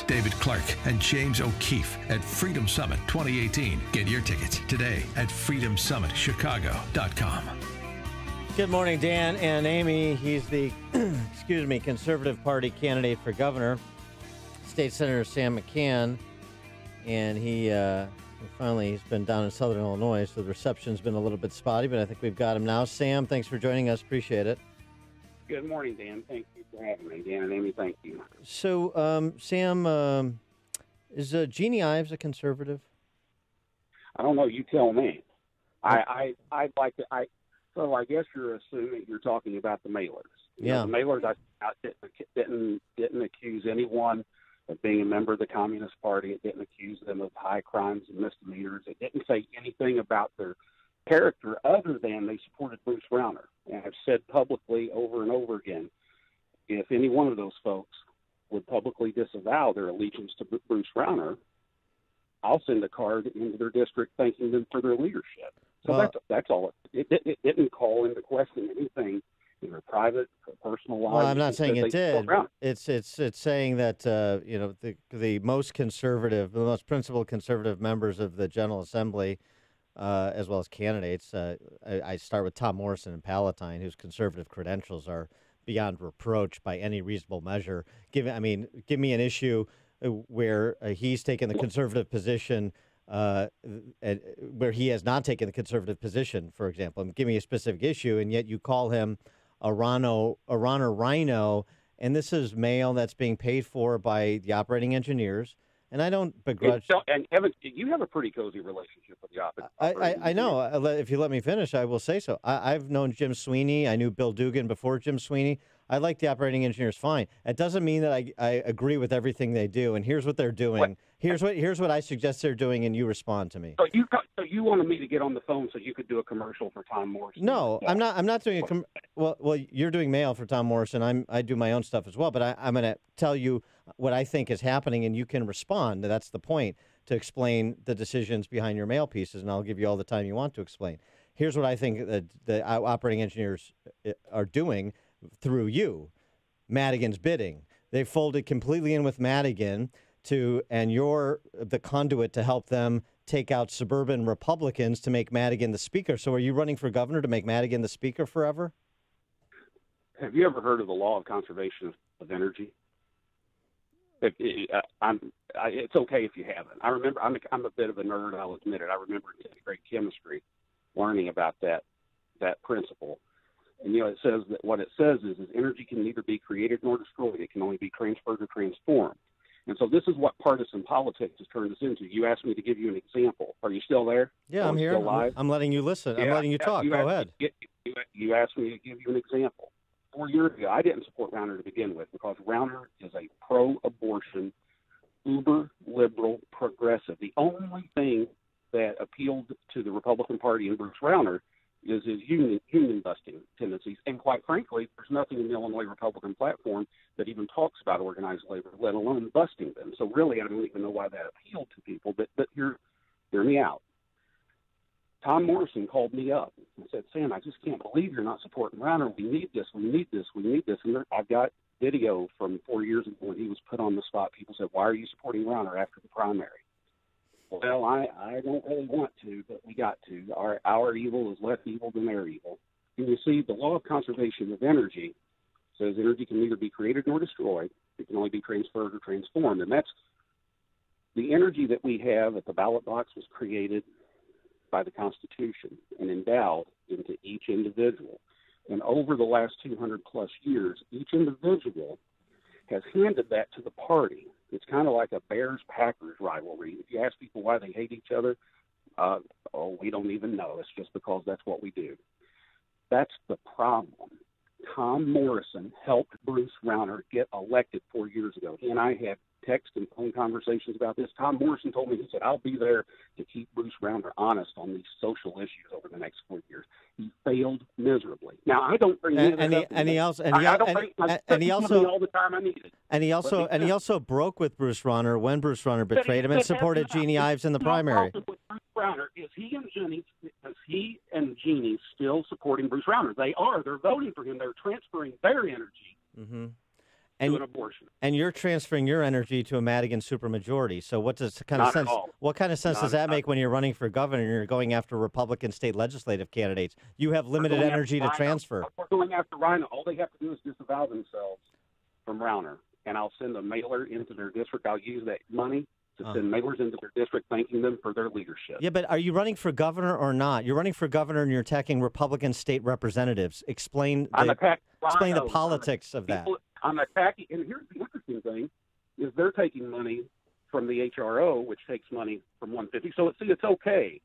David Clark, and James O'Keefe at Freedom Summit 2018. Get your tickets today at freedomsummitchicago.com. Good morning, Dan and Amy. He's the, Conservative Party candidate for governor, State Senator Sam McCann, and he's been down in Southern Illinois, so the reception's been a little bit spotty, but I think we've got him now. Sam, thanks for joining us. Appreciate it. Good morning, Dan. Thank you for having me. Dan and Amy, thank you. So, Sam, is Jeannie Ives a conservative? I don't know. You tell me. I'd like to. So I guess you're assuming you're talking about the mailers. Yeah. The mailers. I didn't accuse anyone of being a member of the Communist Party. It didn't accuse them of high crimes and misdemeanors. It didn't say anything about their character other than they supported Bruce Rauner. And I've said publicly over and over again, if any one of those folks would publicly disavow their allegiance to Bruce Rauner, I'll send a card into their district thanking them for their leadership. So that's all. It didn't call into question anything, either private or personal life. Well, I'm not saying it did. It's saying that the most conservative, the most principled conservative members of the General Assembly, as well as candidates. I start with Tom Morrison in Palatine, whose conservative credentials are beyond reproach by any reasonable measure. Give me an issue where he's taken the conservative position, where he has not taken the conservative position, for example. Give me a specific issue, and yet you call him a rhino, and this is mail that's being paid for by the operating engineers. And I don't begrudge. And Evan, you have a pretty cozy relationship with the operating. I know. If you let me finish, I will say so. I've known Jim Sweeney. I knew Bill Dugan before Jim Sweeney. I like the operating engineers fine. It doesn't mean that I agree with everything they do. And here's what they're doing. Here's what I suggest they're doing, and you respond to me. So you wanted me to get on the phone so you could do a commercial for Tom Morrison? No, I'm not doing well, you're doing mail for Tom Morrison. I do my own stuff as well. But I'm going to tell you what I think is happening, and you can respond. That's the point, to explain the decisions behind your mail pieces, and I'll give you all the time you want to explain. Here's what I think the operating engineers are doing through you. Madigan's bidding. They folded completely in with Madigan and you're the conduit to help them take out suburban Republicans to make Madigan the speaker. So are you running for governor to make Madigan the speaker forever? Have you ever heard of the law of conservation of energy? It's okay if you haven't. I remember, I'm a bit of a nerd, I'll admit it. I remember in grade chemistry learning about that principle. And, it says that what it says is energy can neither be created nor destroyed. It can only be transferred or transformed. And so this is what partisan politics has turned us into. You asked me to give you an example. Are you still there? Yeah, I'm here. I'm letting you listen. I'm letting you talk. Go ahead. You asked me to give you an example. 4 years ago, I didn't support Rauner to begin with because Rauner is a pro-abortion, uber-liberal progressive. The only thing that appealed to the Republican Party and Bruce Rauner is his union-busting tendencies. And quite frankly, there's nothing in the Illinois Republican platform that even talks about organized labor, let alone busting them. So really, I don't even know why that appealed to people, but hear me out. Tom Morrison called me up and said, Sam, I just can't believe you're not supporting Rauner. We need this. And I've got video from 4 years ago when he was put on the spot. People said, why are you supporting Rauner after the primary? Well, I don't really want to, but we got to. Our evil is less evil than their evil. And you see, the law of conservation of energy says energy can neither be created nor destroyed. It can only be transferred or transformed. And that's the energy that we have at the ballot box was created by the Constitution and endowed into each individual. And over the last 200 plus years, each individual has handed that to the party. It's kind of like a Bears-Packers rivalry. If you ask people why they hate each other, we don't even know. It's just because that's what we do. That's the problem. Tom Morrison helped Bruce Rauner get elected 4 years ago. He and I had text and phone conversations about this. Tom Morrison told me, he said, I'll be there to keep Bruce Rauner honest on these social issues over the next 4 years. He failed miserably. Now, I don't bring all the time I needed. And he also broke with Bruce Rauner when Bruce Rauner betrayed him and supported Jeannie Ives in the primary. With Bruce Rauner, is he and Jeannie still supporting Bruce Rauner? They are. They're voting for him. They're transferring their energy. Mm-hmm. to an abortion. And you're transferring your energy to a Madigan supermajority. So what kind of sense does that make when you're running for governor and you're going after Republican state legislative candidates? You have limited energy to transfer. We're going after Rhino. All they have to do is disavow themselves from Rauner, and I'll send a mailer into their district. I'll use that money to send mailers into their district thanking them for their leadership. Yeah, but are you running for governor or not? You're running for governor and you're attacking Republican state representatives. Explain the politics of that. I'm attacking, and here's the interesting thing, is they're taking money from the HRO, which takes money from 150. So, it's okay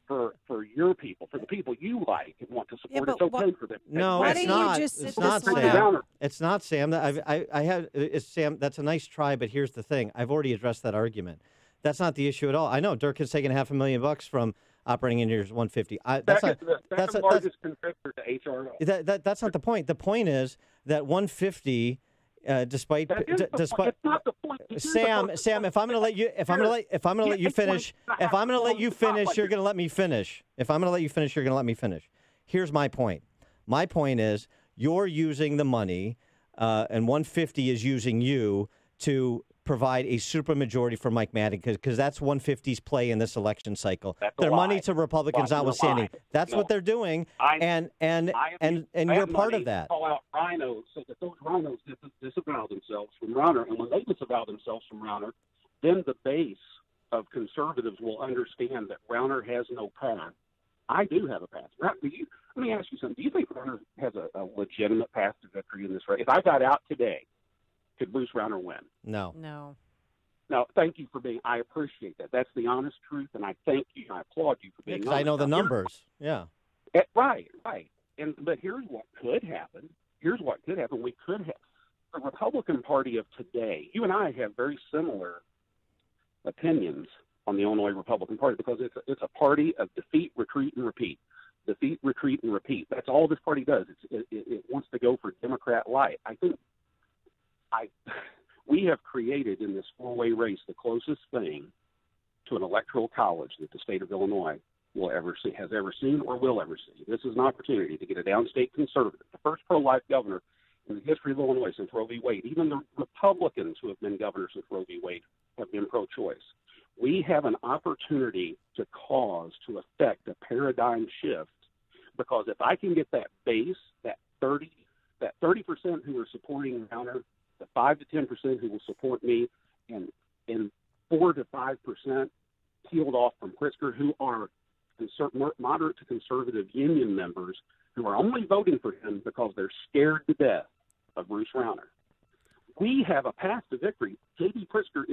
for your people, for the people you like and want to support. It's okay for them. No, it's not. It's not, Sam. It's not, Sam. It's Sam. That's a nice try, but here's the thing. I've already addressed that argument. That's not the issue at all. I know Dirk has taken $500,000 from operating engineers 150. That's the largest contributor to HRO. That's not the point. The point is that 150. Despite it's not the point. Sam, if I'm going to let you, if I'm going to let you finish, you're going to let me finish. If I'm going to let you finish, you're going to let me finish. Here's my point. My point is you're using the money, and 150 is using you to provide a supermajority for Mike Madigan because that's 150's play in this election cycle. Their money to Republicans notwithstanding. That's what they're doing, and you're part of that. Call out rhinos so that those rhinos disavow themselves from Rauner, and when they disavow themselves from Rauner, then the base of conservatives will understand that Rauner has no path. I do have a path. Let me ask you something. Do you think Rauner has a legitimate path to victory in this race? If I got out today, could Bruce Rauner win? No. No, thank you for being. I appreciate that. That's the honest truth, and I thank you. I applaud you for being honest. I know the numbers. Yeah. Right. But here's what could happen. We could have the Republican Party of today. You and I have very similar opinions on the Illinois Republican Party because it's a party of defeat, retreat, and repeat. Defeat, retreat, and repeat. That's all this party does. It wants to go for Democrat light. I think we have created in this four-way race the closest thing to an electoral college that the state of Illinois has ever seen or will ever see. This is an opportunity to get a downstate conservative, the first pro-life governor in the history of Illinois since Roe v. Wade. Even the Republicans who have been governors since Roe v. Wade have been pro-choice. We have an opportunity to affect a paradigm shift because if I can get that base, that 30% who are supporting Rauner, the 5 to 10% who will support me, and 4 to 5% peeled off from Pritzker, who are moderate to conservative union members who are only voting for him because they're scared to death of Bruce Rauner. We have a path to victory. J.B. Pritzker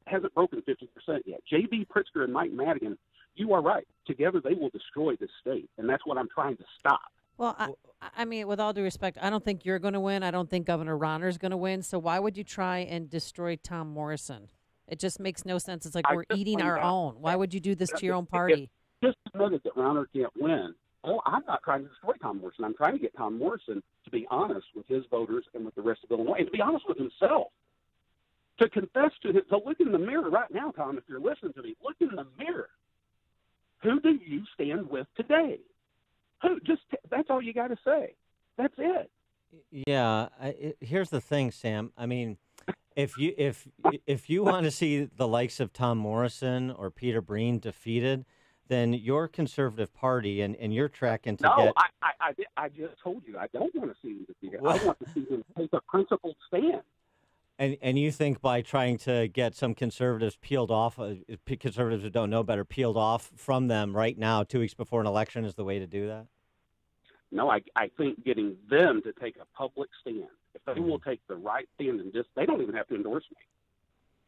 hasn't broken 50% yet. J.B. Pritzker and Mike Madigan, you are right. Together they will destroy this state, and that's what I'm trying to stop. Well, I mean, with all due respect, I don't think you're going to win. I don't think Governor Rauner is going to win. So why would you try and destroy Tom Morrison? It just makes no sense. It's like we're eating our own. Why would you do this to your own party? Just admitted that Rauner can't win. Oh, I'm not trying to destroy Tom Morrison. I'm trying to get Tom Morrison to be honest with his voters and with the rest of Illinois, and to be honest with himself. To confess to him, to look in the mirror right now, Tom, if you're listening to me, look in the mirror. Who do you stand with today? That's all you got to say. That's it. Yeah. Here's the thing, Sam. I mean, if you want to see the likes of Tom Morrison or Peter Breen defeated, then your conservative party and you're tracking to get. I just told you I don't want to see them defeated. I want to see them take a principled stand. And you think by trying to get some conservatives peeled off, conservatives who don't know better, peeled off from them right now, 2 weeks before an election, is the way to do that? No, I think getting them to take a public stand. If they will take the right stand and they don't even have to endorse me.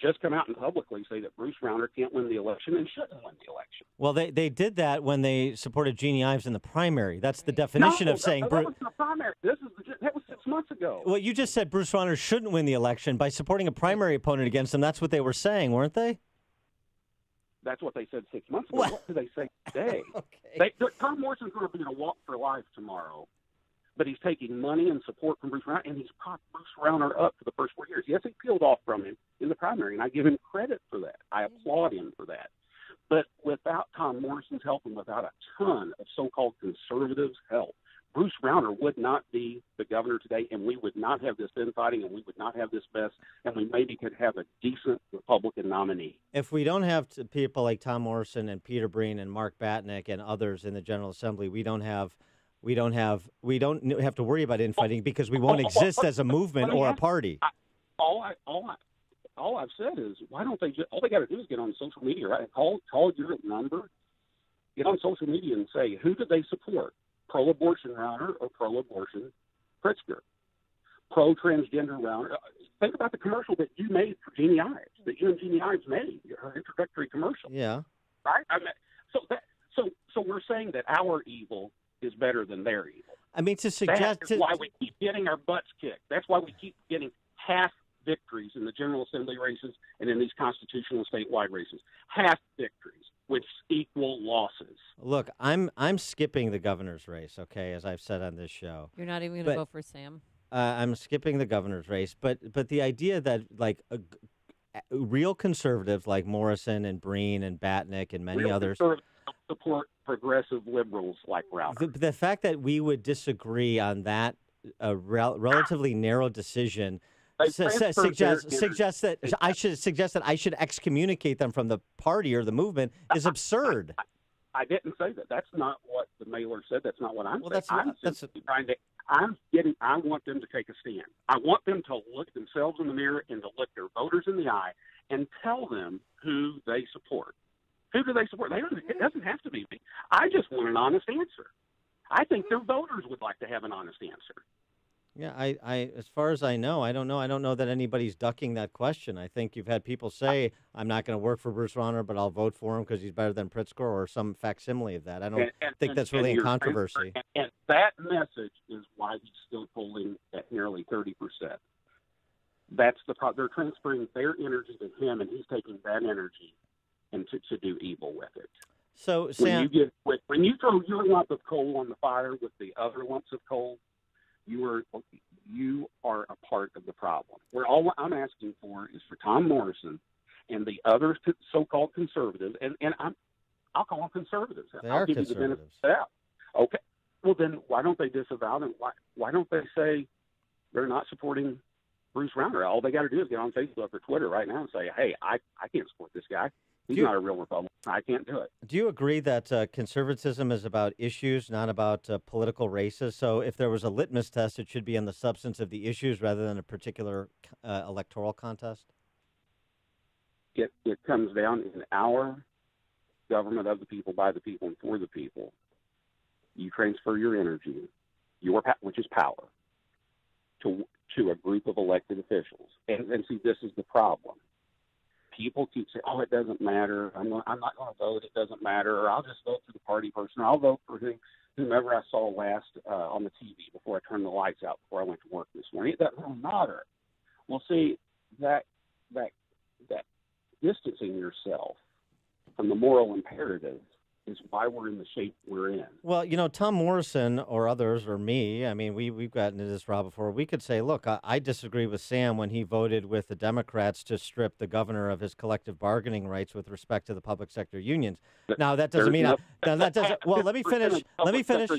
Just come out and publicly say that Bruce Rauner can't win the election and shouldn't win the election. Well, they did that when they supported Jeannie Ives in the primary. That's the definition of saying that wasn't the primary. That was 6 months ago. Well, you just said Bruce Rauner shouldn't win the election by supporting a primary opponent against him. That's what they were saying, weren't they? That's what they said 6 months ago. What do they say today? Okay. Tom Morrison's going to be in a walk for life tomorrow, but he's taking money and support from Bruce Rauner, and he's propped Bruce Rauner up for the first 4 years. Yes, he peeled off from him in the primary, and I give him credit for that. I applaud him for that. But without Tom Morrison's help and without a ton of so-called conservatives' help, Bruce Rauner would not be the governor today, and we would not have this infighting, and we would not have this mess, and we maybe could have a decent Republican nominee. If we don't have people like Tom Morrison and Peter Breen and Mark Batnick and others in the General Assembly, we don't have to worry about infighting because we won't exist as a movement or a party. All I've said is, why don't they all they got to do is get on social media, right? Call your number, get on social media and say, who do they support? Pro-abortion Rauner or pro-abortion Pritzker? Pro-transgender Rauner? Think about the commercial that you made for Jeannie Ives, that you and Jeannie Ives made, her introductory commercial. Yeah. Right? So we're saying that our evil is better than their evil. I mean, to suggest... That's why we keep getting our butts kicked. That's why we keep getting half victories in the General Assembly races and in these constitutional statewide races. Half victories, which equal losses. Look, I'm skipping the governor's race, okay, as I've said on this show. You're not even going to vote for Sam? I'm skipping the governor's race, but the idea that, like, real conservatives like Morrison and Breen and Batnick and many others support progressive liberals like Rauner. The fact that we would disagree on that relatively narrow decision suggests that I should excommunicate them from the party or the movement is absurd. I didn't say that. That's not what the mailer said. That's not what I'm saying. I want them to take a stand. I want them to look themselves in the mirror and to look their voters in the eye and tell them who they support. Who do they support? It doesn't have to be me. I just want an honest answer. I think their voters would like to have an honest answer. Yeah, I as far as I know, I don't know. I don't know that anybody's ducking that question. I think you've had people say, I'm not going to work for Bruce Rauner, but I'll vote for him because he's better than Pritzker or some facsimile of that. I don't think that's really in controversy. And that message is why he's still polling at nearly 30%. That's the problem. They're transferring their energy to him, and he's taking that energy and to do evil with it. So, Sam, when you throw your lump of coal on the fire with the other lumps of coal, you are a part of the problem. All I'm asking for is for Tom Morrison and the other so-called conservatives, and I'll call them conservatives. I'll give conservatives. You the benefit of the doubt. Okay. Well, then why don't they disavow them? Why don't they say they're not supporting Bruce Rauner? All they got to do is get on Facebook or Twitter right now and say, hey, I can't support this guy. He's not a real Republican. I can't do it. Do you agree that conservatism is about issues, not about political races? So if there was a litmus test, it should be on the substance of the issues rather than a particular electoral contest? It comes down in our government of the people, by the people, and for the people. You transfer your energy, which is power, to a group of elected officials. And see, this is the problem. People keep saying, "Oh, it doesn't matter. I'm not going to vote. It doesn't matter. Or I'll just vote for the party person. Or I'll vote for whomever I saw last on the TV before I turned the lights out before I went to work this morning. It doesn't really matter." Well, see, that distancing yourself from the moral imperative is why we're in the shape we're in. Well, Tom Morrison or others or me, I mean, we've gotten into this, Rob, before. We could say, look, I disagree with Sam when he voted with the Democrats to strip the governor of his collective bargaining rights with respect to the public sector unions. Now, that doesn't mean well, let me finish. Let me finish.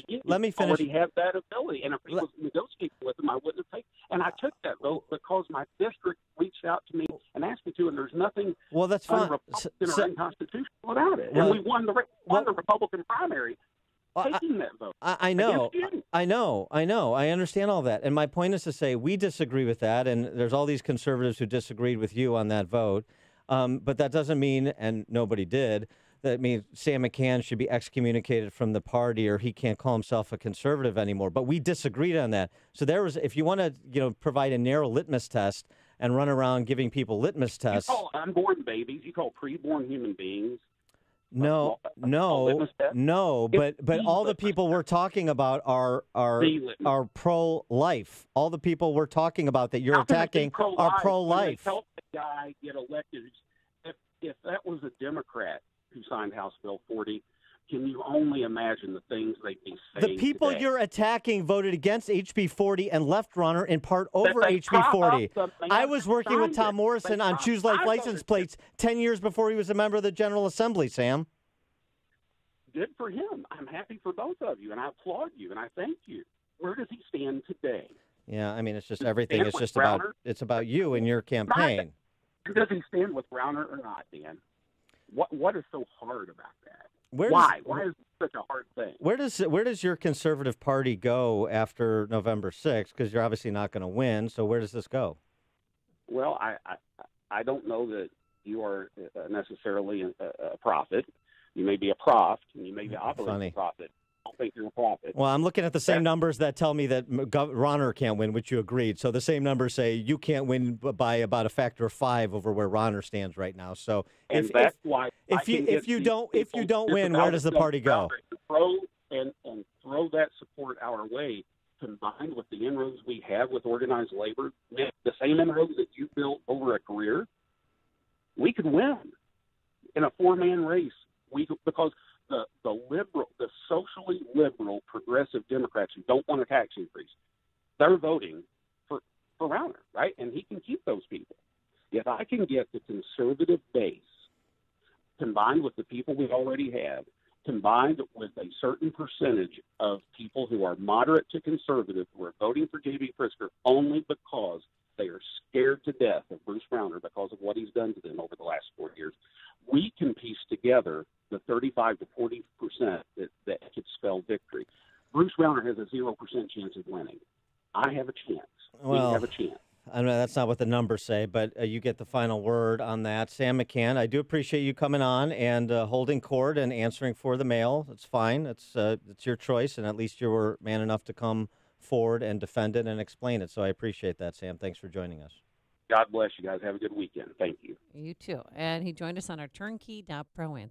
Already have that ability. And if he was negotiating with him, I wouldn't have taken. And I took that vote because my district reached out to me and asked me to, and there's nothing that's fine. Unrepublican or unconstitutional about it. And we won the Republican primary taking that vote. I know. I understand all that. And my point is to say we disagree with that, and there's all these conservatives who disagreed with you on that vote. But that doesn't mean, and nobody did, that means Sam McCann should be excommunicated from the party or he can't call himself a conservative anymore. But we disagreed on that. So if you want to provide a narrow litmus test and run around giving people litmus tests. You call unborn babies, you call preborn human beings. No, but all the people we're talking about are pro-life. All the people we're talking about that you're attacking are pro-life. Help the guy get elected. If that was a Democrat who signed House Bill 40, can you only imagine the things they'd be saying? The people today? You're attacking voted against HB 40 and left Rauner in part over HB 40. I was working with Tom Morrison on Choose Life license plates 10 years before he was a member of the General Assembly, Sam. good for him. I'm happy for both of you, and I applaud you, and I thank you. Where does he stand today? Yeah, I mean, it's just Does he everything. stand It's with just Browner? about you and your campaign. Does he stand with Browner or not, Dan? What is so hard about that? Why? Why is it such a hard thing? Where does your conservative party go after November 6th? Because you're obviously not going to win. So where does this go? Well, I don't know that you are necessarily a prophet. You may be a Proft, and you may be operating a prophet. I don't think you're a prophet. Well, I'm looking at the same numbers that tell me that Ronner can't win, which you agreed. So the same numbers say you can't win by about a factor of 5 over where Ronner stands right now. So if you don't win, where does the party go? Throw that support our way, combined with the inroads we have with organized labor, the same inroads that you built over a career, we could win in a 4-man race. Because the socially liberal progressive Democrats who don't want a tax increase, they're voting for Rauner, right? And he can keep those people. If I can get the conservative base combined with the people we already have, combined with a certain percentage of people who are moderate to conservative who are voting for J.B. Pritzker only because they are scared to death of Bruce Rauner because of what he's done to them over the last 4 years, we can piece together the 35 to 40% that could spell victory. Bruce Rauner has a 0% chance of winning. I have a chance. We have a chance. I know that's not what the numbers say, but you get the final word on that. Sam McCann, I do appreciate you coming on and holding court and answering for the mail. It's fine. It's your choice, and at least you were man enough to come forward and defend it and explain it. So I appreciate that, Sam. Thanks for joining us. God bless you guys. Have a good weekend. Thank you. You too. And he joined us on our turnkey.pro answer.